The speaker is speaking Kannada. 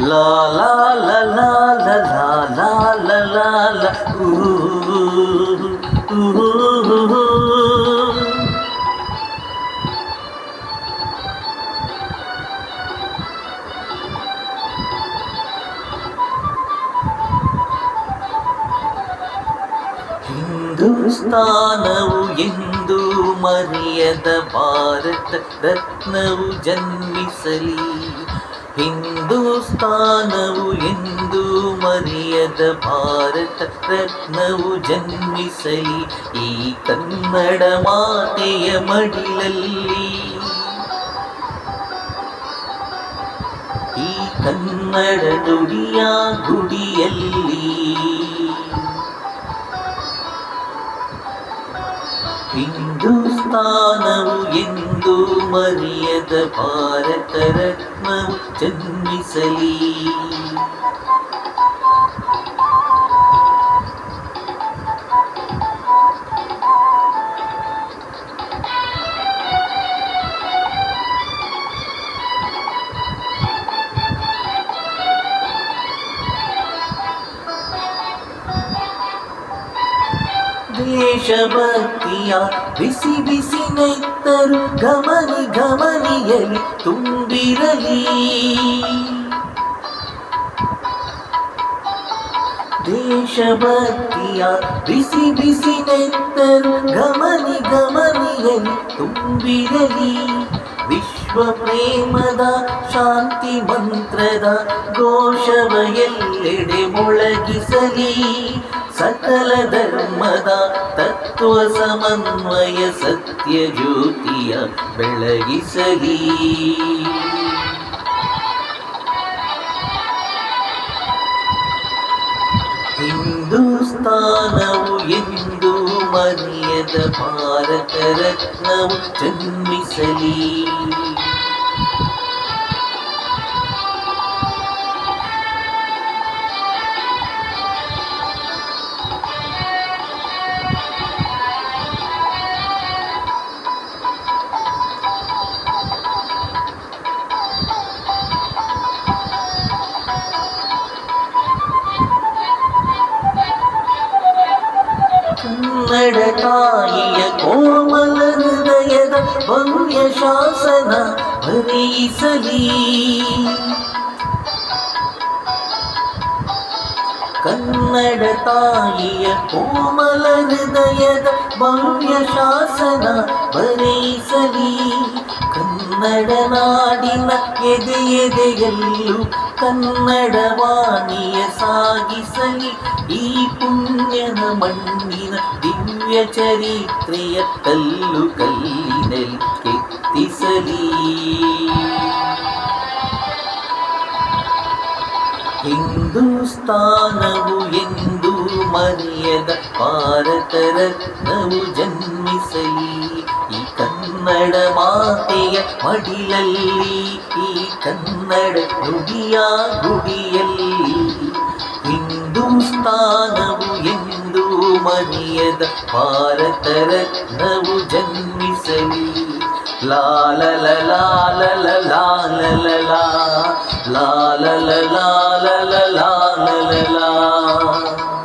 La la la la la la la la la ooh, ooh. ಹಿಂದೂಸ್ತಾನವು ಎಂದು ಮರೆಯದ ಭಾರತ ರತ್ನವು ಜನ್ಮಿಸಲಿ. ಹಿಂದೂಸ್ತಾನವು ಎಂದು ಮರೆಯದ ಭಾರತ ರತ್ನವು ಜನ್ಮಿಸಲಿ. ಈ ಕನ್ನಡ ಮಾತೆಯ ಮಡಿಲಲ್ಲಿ, ಈ ಕನ್ನಡ ನುಡಿಯ ಗುಡಿಯಲ್ಲಿ ಹಿಂದೂಸ್ತಾನವು ಎಂದು ಮರೆಯದ ಭಾರತ ರತ್ನವು ಜನ್ಮಿಸಲಿ. ದೇಶಭಕ್ತಿಯ ಬಿಸಿ ಬಿಸಿ ನೆತ್ತರು ಗಮನಿ ಗಮನಿಯಲಿ ತುಂಬಿರಲಿ. ದೇಶಭಕ್ತಿಯ ಬಿಸಿ ಬಿಸಿ ನೆತ್ತರು ಗಮನಿ ಗಮನಿಯಲಿ ತುಂಬಿರಲಿ. ವಿಶ್ವ ಪ್ರೇಮದ ಶಾಂತಿ ಮಂತ್ರದ ಘೋಷವ ಎಲ್ಲೆಡೆ ಮೊಳಗಿಸಲಿ. ಸಕಲ ಧರ್ಮದ ತತ್ವ ಸಮನ್ವಯ ಸತ್ಯ ಜ್ಯೋತಿಯ ಬೆಳಗಿಸಲಿ. ಹಿಂದೂಸ್ತಾನವು ಎಂದು ಮರೆಯದ ಭಾರತ ರತ್ನವು ಜನ್ಮಿಸಲಿ. ಕನ್ನಡ ತಾಯಿಯ ಕೋಮಲ ಹೃದಯದ ಭವ್ಯ ಶಾಸನ ಬರೆಯಿಸಲಿ. ಕನ್ನಡ ತಾಯಿಯ ಕೋಮಲ ಹೃದಯದ ಭವ್ಯ ಶಾಸನ ಬರೆಯಿಸಲಿ. ಕನ್ನಡ ನಾಡಿನ ಎದೆ ಎದೆಯಲ್ಲೂ ಕನ್ನಡ ವಾಣಿಯ ಸಾಗಿಸಲಿ. ಈ ಪುಣ್ಯದ ಮಣ್ಣಿನ ದಿವ್ಯ ಚರಿತ್ರೆಯ ಕಲ್ಲು ಕಲ್ಲಿನಲ್ಲಿ ಕೆತ್ತಿಸಲಿ. ಹಿಂದೂಸ್ತಾನವು ಎಂದು ಮರೆಯದ ಭಾರತ ರತ್ನವು ಜನ್ಮಿಸಲಿ. ಈ ಕನ್ನಡ ಮಾತೆಯ ಮಡಿಲಲ್ಲಿ, ಈ ಕನ್ನಡ ನುಡಿಯ ಗುಡಿಯಲ್ಲಿ ಹಿಂದೂಸ್ತಾನವು ಎಂದು ಮರೆಯದ ಭಾರತ ರತ್ನವು ಜನ್ಮಿಸಲಿ. ಲಾ ಲ ಲ ಲಾ ಲ ಲ ಲಾ ಲ ಲ ಲಾ, ಲಾ ಲ ಲ ಲಾ ಲ ಲ ಲಾ ಲ ಲ ಲಾ.